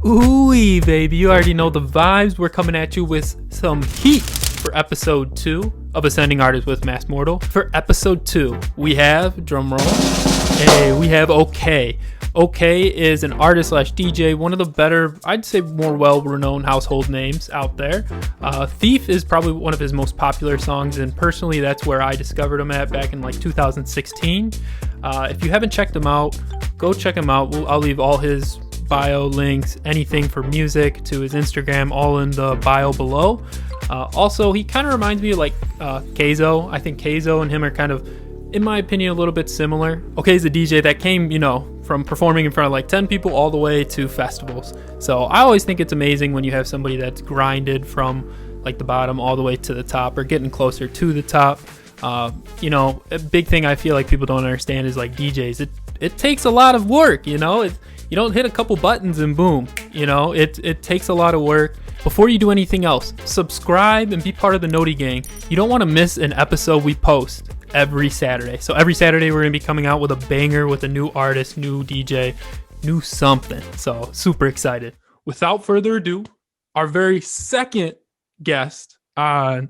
Ooh, baby, you already know the vibes. We're coming at you with some heat for episode 2 of Ascending Artists with Mass Mortal. For episode 2, we have, drumroll, we have Ookay. Ookay is an artist slash DJ, one of the better, I'd say more well-renowned household names out there. Thief is probably one of his most popular songs, and personally, that's where I discovered him at back in like 2016. If you haven't checked him out, go check him out. I'll leave all his bio links, anything for music to his Instagram, all in the bio below. Also, he kind of reminds me of like Keizo. I think Keizo and him are kind of, in my opinion, a little bit similar. Okay's a DJ that came, from performing in front of like 10 people all the way to festivals. So I always think it's amazing when you have somebody that's grinded from like the bottom all the way to the top or getting closer to the top. A big thing I feel like people don't understand is like DJs. It takes a lot of work, you don't hit a couple buttons and boom, it takes a lot of work. Before you do anything else, subscribe and be part of the Noti Gang. You don't want to miss an episode we post every Saturday. So every Saturday we're going to be coming out with a banger with a new artist, new DJ, new something. So super excited. Without further ado, our very second guest on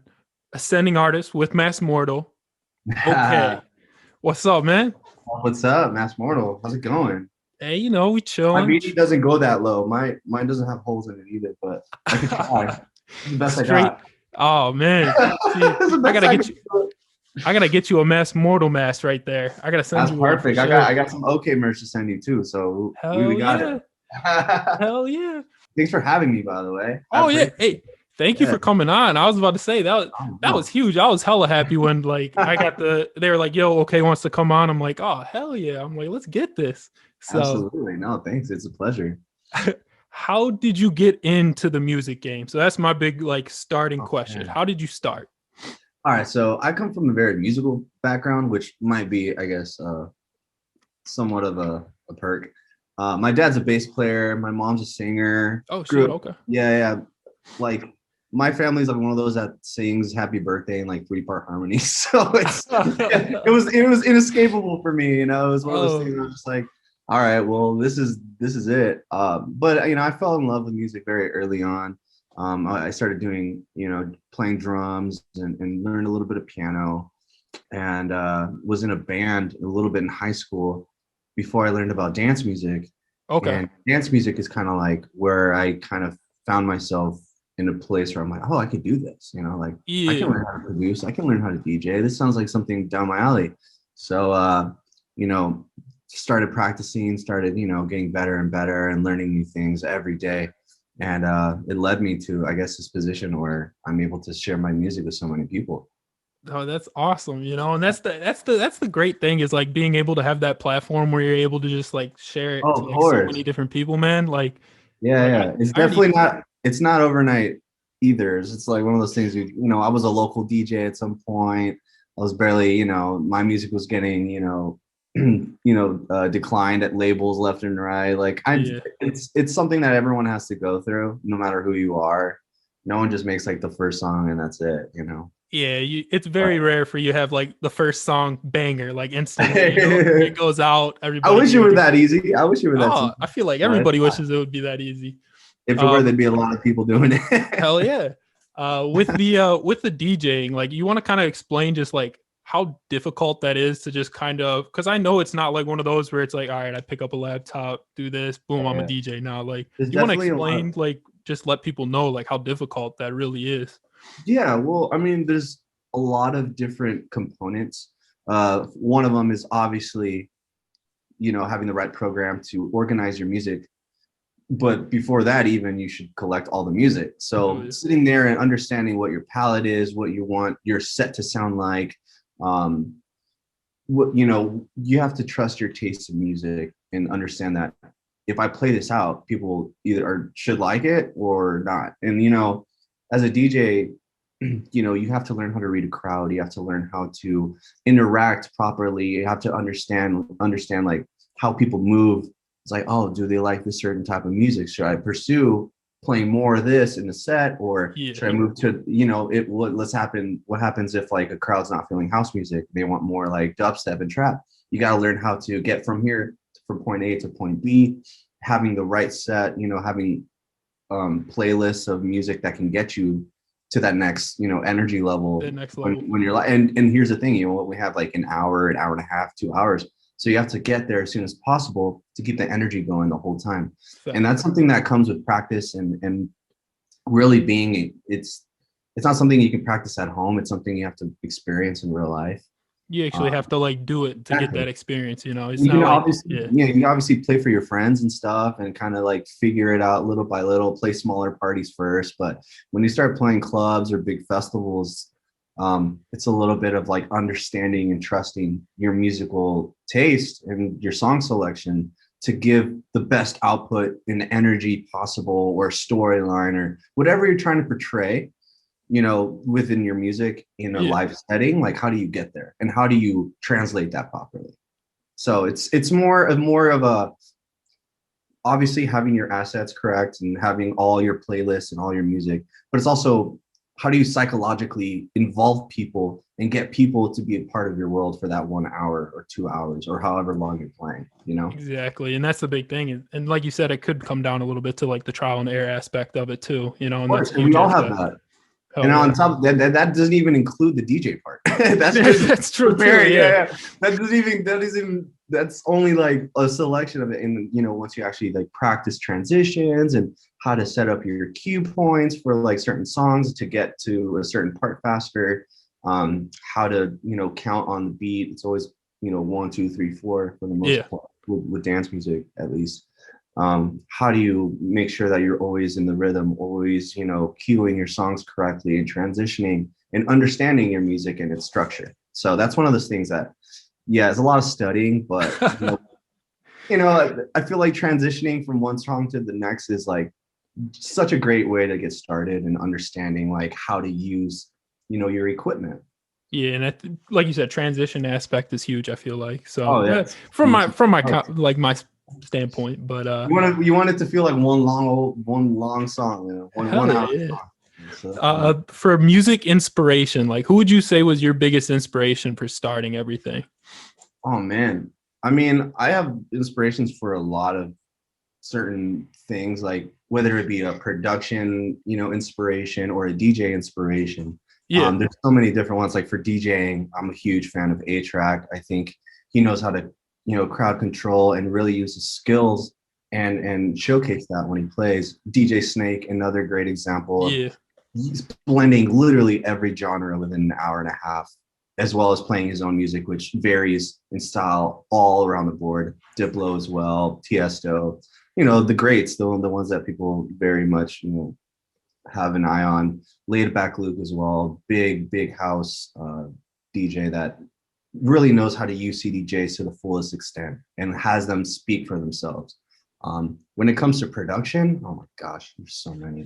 Ascending Artists with Mass Mortal. Okay. What's up, man? What's up, Mass Mortal? How's it going? Hey, we chilling. My beanie doesn't go that low. Mine doesn't have holes in it either, but I can try. It's the best I got. Oh man, see, I gotta get you a Mass Mortal mask right there. I gotta send That's you. That's perfect. Sure. I got some Ookay merch to send you too. So we got it. Hell yeah! Thanks for having me, by the way. Hey, thank you for coming on. I was about to say that was huge. I was hella happy when like I got they were like, yo, Ookay wants to come on. I'm like, oh hell yeah! I'm like, let's get this. So, absolutely. No, thanks. It's a pleasure. How did you get into the music game? So that's my big like starting question. Man. How did you start? All right. So I come from a very musical background, which might be, I guess, somewhat of a perk. My dad's a bass player. My mom's a singer. Oh, shit. Okay. Yeah. Like my family's like one of those that sings Happy Birthday in like 3-part harmonies. So it was inescapable for me. It was one of those things where I was just like, all right, well, this is it. But I fell in love with music very early on. I started doing, playing drums and learned a little bit of piano, and was in a band a little bit in high school before I learned about dance music. Okay. And dance music is kind of like where I kind of found myself in a place where I'm like, oh, I could do this. I can learn how to produce. I can learn how to DJ. This sounds like something down my alley. So, started practicing, started, getting better and better and learning new things every day. And it led me to, I guess, this position where I'm able to share my music with so many people. Oh, that's awesome. And that's the great thing is like being able to have that platform where you're able to just like share it to like so many different people, man. Like, it's definitely not, it's not overnight either. It's like one of those things, I was a local DJ at some point. I was barely, my music was getting, declined at labels left and right. Like it's something that everyone has to go through, no matter who you are. No one just makes like the first song and that's it, Yeah, it's very rare for you to have like the first song banger like instantly. It goes out. Everybody. I wish it were that easy. I wish it were that easy. I feel like everybody wishes it would be that easy. If it were, there'd be a lot of people doing it. Hell yeah. With the DJing, like you want to kind of explain just like how difficult that is to just kind of, because I know it's not like one of those where it's like, all right, I pick up a laptop, do this, boom, I'm a DJ now. Like, you want to explain, like, just let people know like how difficult that really is. Yeah, well, I mean, there's a lot of different components. One of them is obviously, having the right program to organize your music. But before that, even, you should collect all the music. So sitting there and understanding what your palette is, what you want your set to sound like, you have to trust your taste in music and understand that if I play this out, people should like it or not. And as a DJ, you have to learn how to read a crowd. You have to learn how to interact properly. You have to understand like how people move. It's like, oh, do they like this certain type of music? Should I pursue playing more of this in the set, or should I move to, what happens if like a crowd's not feeling house music? They want more like dubstep and trap. You got to learn how to get from point A to point B, having the right set, having playlists of music that can get you to that next, energy level. The next level. When you're like, and here's the thing, we have like an hour and a half, 2 hours. So you have to get there as soon as possible to keep the energy going the whole time. And that's something that comes with practice and really being, it's not something you can practice at home. It's something you have to experience in real life. You actually have to like do it to get that experience, It's you not like, obviously, you obviously play for your friends and stuff and kind of like figure it out little by little, play smaller parties first. But when you start playing clubs or big festivals, it's a little bit of like understanding and trusting your musical taste and your song selection to give the best output and energy possible, or storyline, or whatever you're trying to portray, within your music in a live setting. Like, how do you get there and how do you translate that properly? So it's more of a, obviously having your assets correct and having all your playlists and all your music, but it's also, how do you psychologically involve people and get people to be a part of your world for that 1 hour or 2 hours or however long you're playing, Exactly. And that's the big thing. And like you said, it could come down a little bit to like the trial and error aspect of it too, and that's huge. We all have that. And on top of that doesn't even include the DJ part. That's true too. Yeah. That's only like a selection of it. And once you actually like practice transitions and how to set up your cue points for like certain songs to get to a certain part faster, how to count on the beat. It's always 1, 2, 3, 4 for the most part with dance music, at least. How do you make sure that you're always in the rhythm, always cueing your songs correctly and transitioning and understanding your music and its structure? So that's one of those things that it's a lot of studying, but I feel like transitioning from one song to the next is like such a great way to get started and understanding like how to use your equipment. And like you said, transition aspect is huge, I feel like. So from my standpoint, but you want it to feel like one long song, one hour song. So, for music inspiration, like who would you say was your biggest inspiration for starting everything? Oh man, I mean, I have inspirations for a lot of certain things, like whether it be a production inspiration or a DJ inspiration. There's so many different ones. Like for DJing, I'm a huge fan of A-Track. I think he knows how to crowd control and really use his skills and showcase that when he plays. DJ Snake, another great example. He's blending literally every genre within an hour and a half, as well as playing his own music, which varies in style all around the board. Diplo as well, Tiesto, the greats, the ones that people very much have an eye on. Laid Back Luke as well, big house DJ that really knows how to use CDJs to the fullest extent and has them speak for themselves. When it comes to production, oh my gosh, there's so many.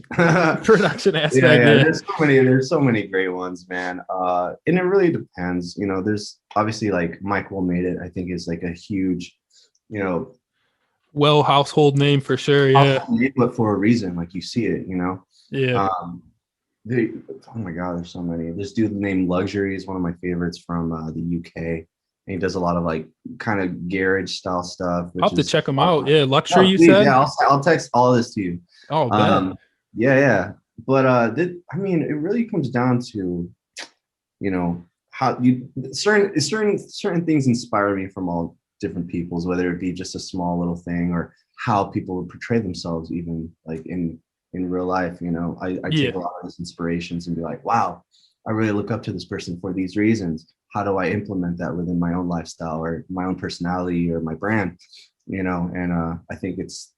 Production aspect. There's so many great ones, man. And it really depends. There's obviously like Mike Will Made It, I think is like a huge, household name for sure. Yeah. But for a reason, like you see it, Yeah. Oh my God, there's so many. This dude named Luxury is one of my favorites from the UK. And he does a lot of like kind of garage style stuff. I'll have to check him out. Yeah, Luxury, you said? Yeah, I'll text all this to you. Oh, man. Yeah. But I mean, it really comes down to, how you certain things inspire me from all different peoples, whether it be just a small little thing or how people would portray themselves, even like in real life. I take a lot of those inspirations and be like, wow, I really look up to this person for these reasons. How do I implement that within my own lifestyle or my own personality or my brand? And I think it's,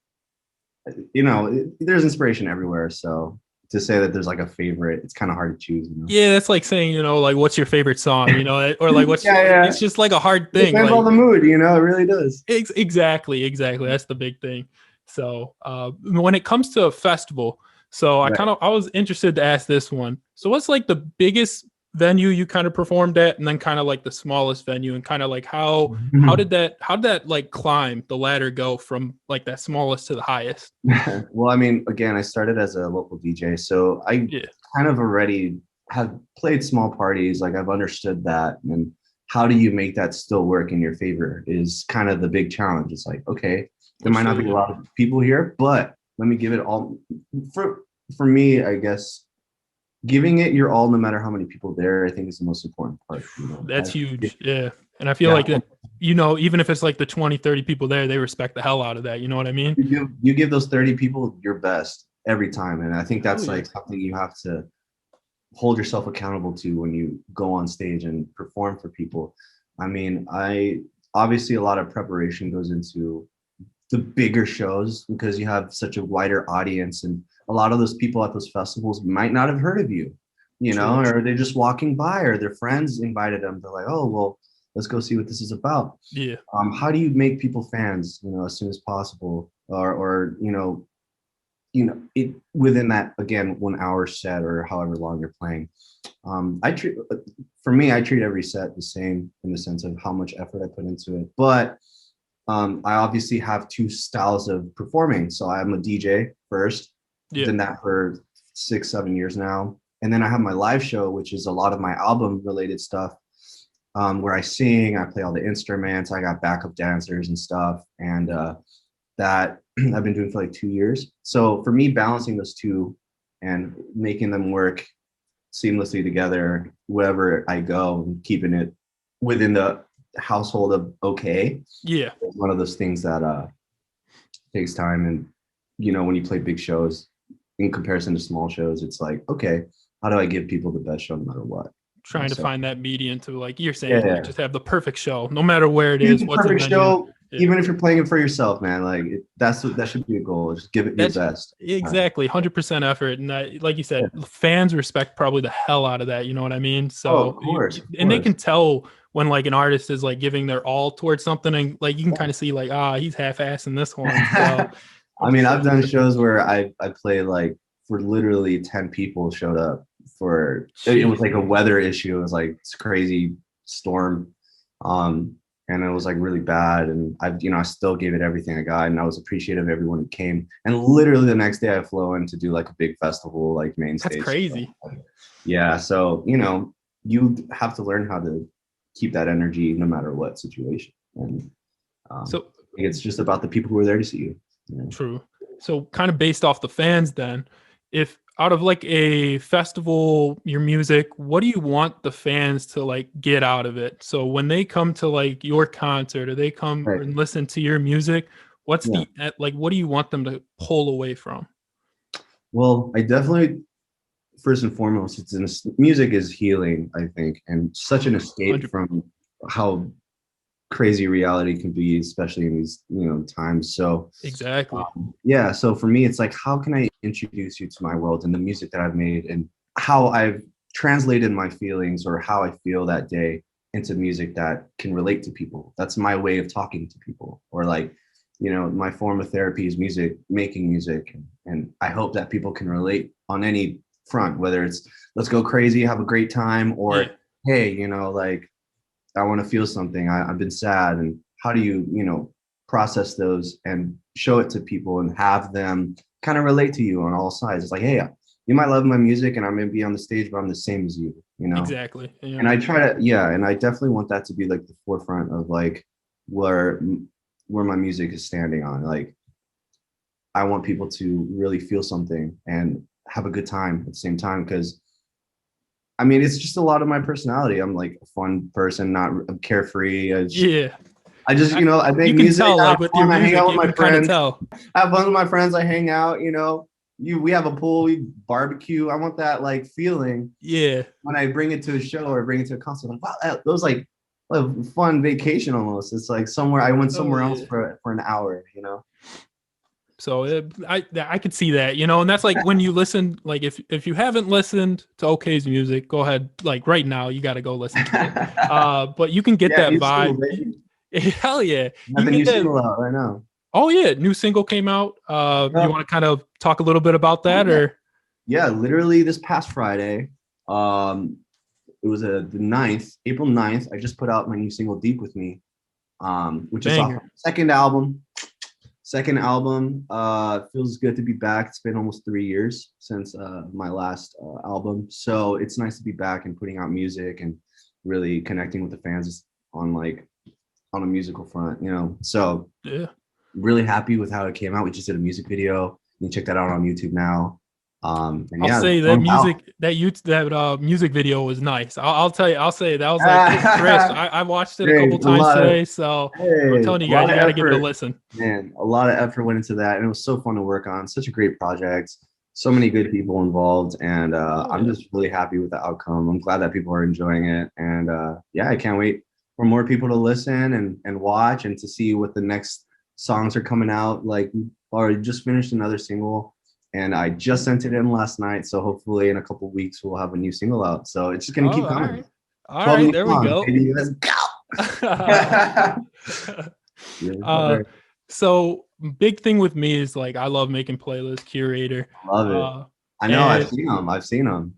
there's inspiration everywhere. So to say that there's like a favorite, it's kind of hard to choose. Yeah, that's like saying, like, what's your favorite song? Or like what's it's just like a hard thing. Depends on the mood, it really does. Exactly. That's the big thing. So when it comes to a festival, so I was interested to ask this one. So what's like the biggest venue you kind of performed at, and then kind of like the smallest venue, and kind of like how did that like climb the ladder go from like that smallest to the highest? Well, I mean, again, I started as a local DJ, so I kind of already have played small parties. Like I've understood that and how do you make that still work in your favor is kind of the big challenge. It's like, okay, there might not be a lot of people here, but let me give it all. For me, I guess giving it your all, no matter how many people there, I think is the most important part. That's huge. Yeah. And I feel like that, even if it's like the 20, 30 people there, they respect the hell out of that. You know what I mean? You give those 30 people your best every time. And I think that's like something you have to hold yourself accountable to when you go on stage and perform for people. I mean, obviously a lot of preparation goes into the bigger shows because you have such a wider audience, and a lot of those people at those festivals might not have heard of you, or they're just walking by, or their friends invited them. They're like, oh, well, let's go see what this is about. Yeah. How do you make people fans, as soon as possible, or it within that, again, 1 hour set or however long you're playing. I treat every set the same in the sense of how much effort I put into it. But I obviously have two styles of performing. So I'm a DJ first, done that for 6-7 years now. And then I have my live show, which is a lot of my album related stuff, where I sing, I play all the instruments, I got backup dancers and stuff. And that I've been doing for like 2 years. So for me, balancing those two and making them work seamlessly together, wherever I go, and keeping it within the household of okay. Yeah. It's one of those things that takes time. And, when you play big shows in comparison to small shows, it's like, okay, how do I give people the best show no matter what? Trying to find that median to, like you're saying, like, just have the perfect show, no matter where it is. What's perfect show, even if you're playing it for yourself, man. Like that should be a goal. Just give it your best. Exactly, 100% effort, and like you said, fans respect probably the hell out of that. You know what I mean? So, of course. And they can tell when like an artist is like giving their all towards something, and like you can kind of see like, he's half-assing this one. So, I mean, I've done shows where I play like for literally 10 people showed up. It was like a weather issue. It was like this crazy storm, and it was like really bad. And I still gave it everything I got, and I was appreciative of everyone who came. And literally the next day, I flew in to do like a big festival, like main stage. That's crazy. Yeah, so you have to learn how to keep that energy no matter what situation. And so it's just about the people who are there to see you. True. So kind of based off the fans, then, if out of like a festival, your music, what do you want the fans to like get out of it? So when they come to like your concert or they come and listen to your music, what do you want them to pull away from? Well, I definitely, first and foremost, music is healing, I think, and such an escape 100%. From how crazy reality can be, especially in these times. So exactly. So for me, it's like, how can I introduce you to my world and the music that I've made and how I've translated my feelings or how I feel that day into music that can relate to people. That's my way of talking to people. Or like, my form of therapy is music, making music, and I hope that people can relate on any front, whether it's let's go crazy, have a great time, or hey, like I want to feel something. I've been sad, and how do you, process those and show it to people and have them kind of relate to you on all sides. It's like, hey, you might love my music and I'm going to be on the stage, but I'm the same as you, Exactly. Yeah. And I try to, and I definitely want that to be like the forefront of like where my music is standing on. Like, I want people to really feel something and have a good time at the same time, because I mean, it's just a lot of my personality. I'm like a fun person, I'm carefree. I just, I make music. Tell, like, with your music, I hang out with my friends. I have fun with my friends. I hang out. We have a pool. We barbecue. I want that like feeling. Yeah. When I bring it to a show or bring it to a concert, like, wow, that was like a fun vacation almost. It's like I went somewhere else for an hour. So I could see that, and that's like when you listen, like if you haven't listened to Ookay's music, go ahead, like right now, you got to go listen to it. But you can get that vibe. Hell yeah. I have a new single out right now. Oh yeah. New single came out. You want to kind of talk a little bit about that or? Yeah, literally this past Friday, it was the 9th, April 9th. I just put out my new single Deep With Me, which is off my second album. Feels good to be back. It's been almost 3 years since my last album, so it's nice to be back and putting out music and really connecting with the fans on like on a musical front, you know. So Yeah. really happy with how it came out. We just did a music video. You can check that out on YouTube now. And I'll yeah, say that music video was nice. I'll tell you, I'll say that was like it's crisp. I watched it a Great. couple times today, so I'm Hey, telling you a guys, lot you of got to give it a effort, listen. man. A lot of effort went into that, and it was so fun to work on. Such a great project. So many good people involved, and I'm Yeah. just really happy with the outcome. I'm glad that people are enjoying it, and yeah, I can't wait for more people to listen and watch and to see what the next songs are coming out. Like, or just finished another single, and I just sent it in last night. So hopefully, in a couple weeks, we'll have a new single out. So it's just gonna Oh, keep all coming. right. All 12 right, new there we songs, go. baby. Let's go. Yes, uh, sir. so big thing with me is like I love making playlists, curator. Love it. Uh, I know. I've and seen them. I've seen them.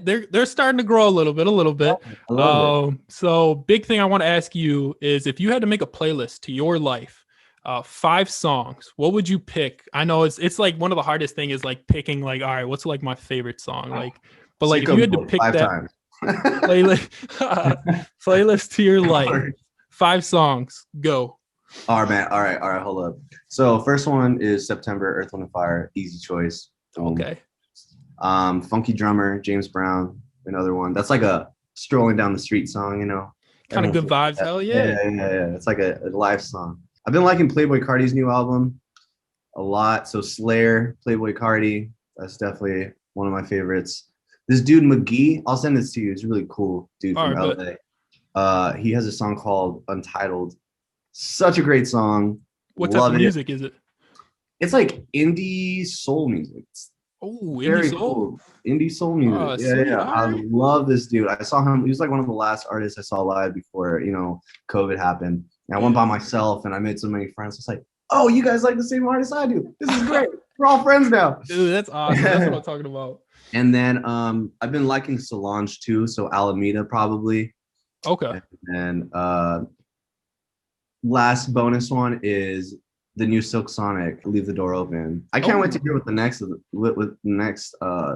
they're starting to grow a little bit. I love it. So big thing I want to ask you is if you had to make a playlist to your life, 5 songs, what would you pick? I know it's like one of the hardest thing is like picking like, all right, what's like my favorite song? Like, but like if you Sicko had to mode pick 5 that times. playlist playlist to your life, 5 songs, go. All right, man. All right. All right. Hold up. So first one is September, Earth, Wind, and Fire. Easy choice. Boom. Okay. Funky Drummer, James Brown. Another one. That's like a strolling down the street song, you know. Kind of Everyone good feels vibes. that. Hell Yeah, yeah. yeah, yeah, yeah. It's like a live song. I've been liking Playboy Cardi's new album a lot. So Slayer, Playboy Cardi. That's definitely one of my favorites. This dude McGee, I'll send this to you. He's a really cool dude All from right, but LA. He has a song called Untitled. Such a great song. what type of Love it. music is it? It's like indie soul music. It's Oh, indie very soul. cool. Indie soul music. Oh, Yeah, sweet. yeah. All I right. love this dude. I saw him. He was like one of the last artists I saw live before, you know, COVID happened. And I went Yeah. by myself and I made so many friends. It's like, oh, you guys like the same artist I do. This is great. We're all friends now. Dude, that's awesome. That's what I'm talking about. And then I've been liking Solange too. So Alameda probably. Okay. And last bonus one is the new Silk Sonic, Leave the Door Open. I can't wait to hear what the next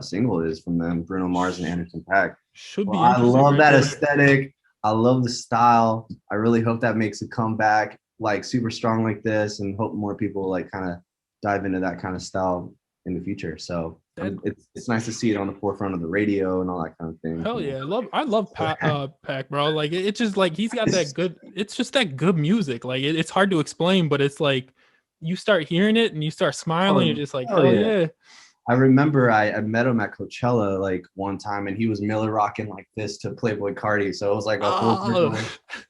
single is from them, Bruno Mars and Anderson .Paak. Should be I interesting love right that there. aesthetic. I love the style. I really hope that makes a comeback like super strong like this, and hope more people like kind of dive into that kind of style in the future. So it's nice to see it on the forefront of the radio and all that kind of thing. Hell yeah. I love Pac, bro. Like it's just like he's got that good, it's just that good music. Like it's hard to explain, but it's like you start hearing it and you start smiling, you're just like, hell yeah. I remember I met him at Coachella like one time, and he was Miller rocking like this to Playboy Cardi. So it was like a full circle.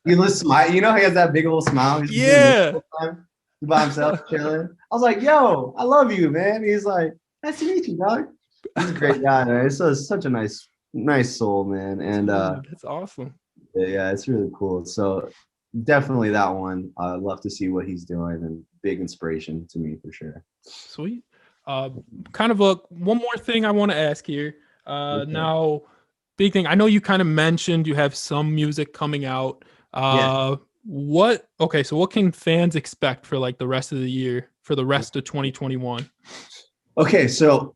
He was smile. You know, he has that big old smile. He's Yeah. by himself chilling. I was like, "Yo, I love you, man." He's like, "Nice to meet you, dog." He's a great guy, man. It's such a nice soul, man. And that's awesome. yeah, it's really cool. So definitely that one. I love to see what he's doing, and big inspiration to me for sure. Sweet. Kind of one more thing I want to ask here. Okay. Now, big thing. I know you kind of mentioned you have some music coming out. Yeah. So what can fans expect for like the rest of the year, for the rest of 2021? Okay, so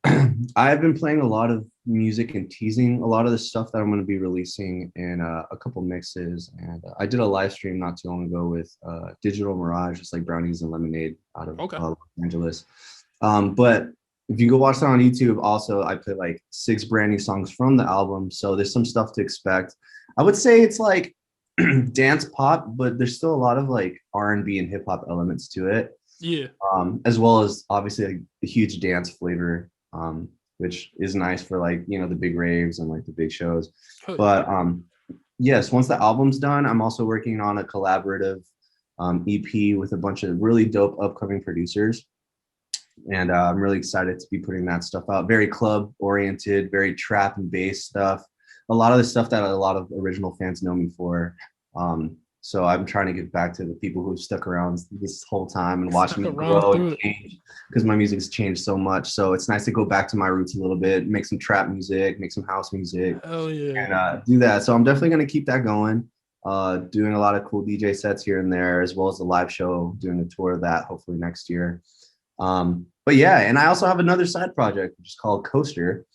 I've been playing a lot of music and teasing a lot of the stuff that I'm going to be releasing in a couple mixes. And I did a live stream not too long ago with Digital Mirage, just like Brownies and Lemonade out of Los Angeles. But if you go watch that on YouTube, also I play like 6 brand new songs from the album. So there's some stuff to expect. I would say it's like dance pop, but there's still a lot of like R&B and hip hop elements to it. Yeah. As well as obviously like, a huge dance flavor, which is nice for like, you know, the big raves and like the big shows. But yes, once the album's done, I'm also working on a collaborative EP with a bunch of really dope upcoming producers. And I'm really excited to be putting that stuff out. Very club oriented, very trap and bass stuff. A lot of the stuff that a lot of original fans know me for. So I'm trying to give back to the people who've stuck around this whole time and watched me grow and change, because my music's changed so much. So it's nice to go back to my roots a little bit, make some trap music, make some house music, and do that. So I'm definitely going to keep that going. Doing a lot of cool DJ sets here and there, as well as the live show, doing a tour of that hopefully next year. But yeah, and I also have another side project which is called Coaster.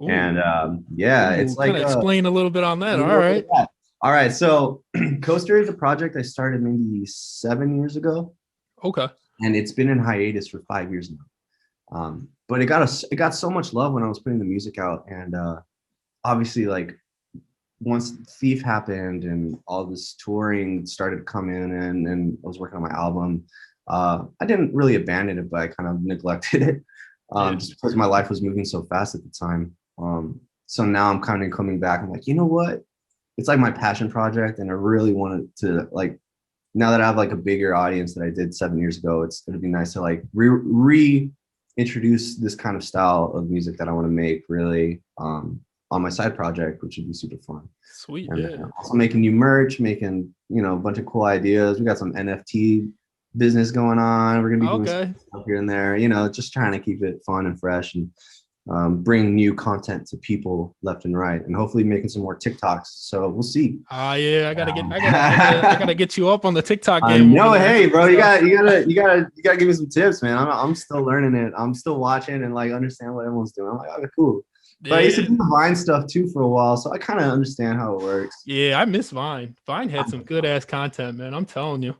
Ooh. And yeah, it's like explain a little bit on that. All right. All right. So Coaster is a project I started maybe 7 years ago, Okay. and it's been in hiatus for 5 years now. But it got so much love when I was putting the music out, and obviously, like once Thief happened and all this touring started to come in, and I was working on my album, I didn't really abandon it, but I kind of neglected it, just because my life was moving so fast at the time. So now I'm kind of coming back. I'm like, you know what? It's like my passion project, and I really wanted to, like, now that I have like a bigger audience that I did 7 years ago, it's gonna be nice to like reintroduce this kind of style of music that I want to make really on my side project, which would be super fun. Sweet. And Yeah. also making new merch, making, a bunch of cool ideas. We got some NFT business going on. We're gonna be doing Okay. stuff here and there, just trying to keep it fun and fresh, and bring new content to people left and right, and hopefully making some more TikToks. So we'll see. Yeah, I gotta get you up on the TikTok game. No, hey, bro, you gotta give me some tips, man. I'm still learning it. I'm still watching and like understand what everyone's doing. I'm like, okay, cool. But I used to do the Vine stuff too for a while, so I kind of understand how it works. Yeah, I miss Vine. Vine had some good ass content, man. I'm telling you.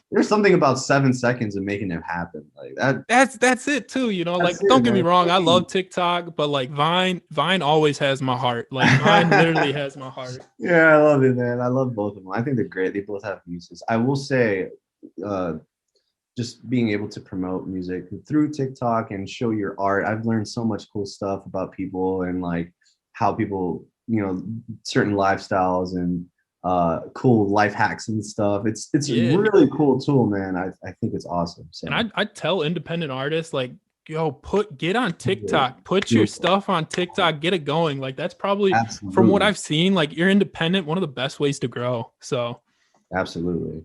There's something about 7 seconds of making it happen, like that. That's it too. Like, don't get me wrong, I love TikTok, but like Vine always has my heart. Like Vine literally has my heart. Yeah, I love it, man. I love both of them. I think they're great. They both have uses. I will say, just being able to promote music through TikTok and show your art, I've learned so much cool stuff about people and like how people, certain lifestyles and cool life hacks and stuff. It's a really cool tool, man. I think it's awesome. So. And I tell independent artists, like, yo, get on TikTok, put your stuff on TikTok, get it going. Like that's probably from what I've seen, like you're independent, one of the best ways to grow. So absolutely.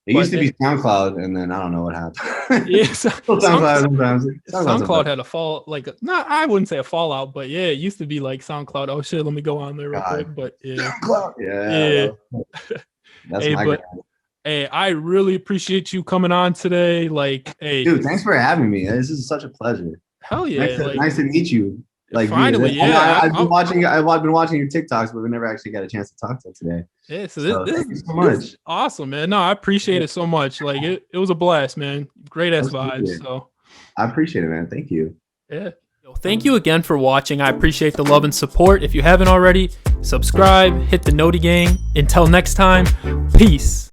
It used to be SoundCloud, and then I don't know what happened. Yeah, SoundCloud had a fall, like not, I wouldn't say a fallout, but yeah, it used to be like SoundCloud. Oh shit, let me go on there real quick. But yeah, yeah. That's hey, but hey, I really appreciate you coming on today. Like, hey, dude, thanks for having me. This is such a pleasure. Hell yeah, nice to meet you. Like finally, I've been watching your TikToks, but we never actually got a chance to talk to today. Yeah, so this is awesome, man. No, I appreciate it so much. Like it was a blast, man. Great ass vibes. So I appreciate it, man. Thank you. Yeah. Thank you again for watching. I appreciate the love and support. If you haven't already, subscribe, hit the noti gang. Until next time, peace.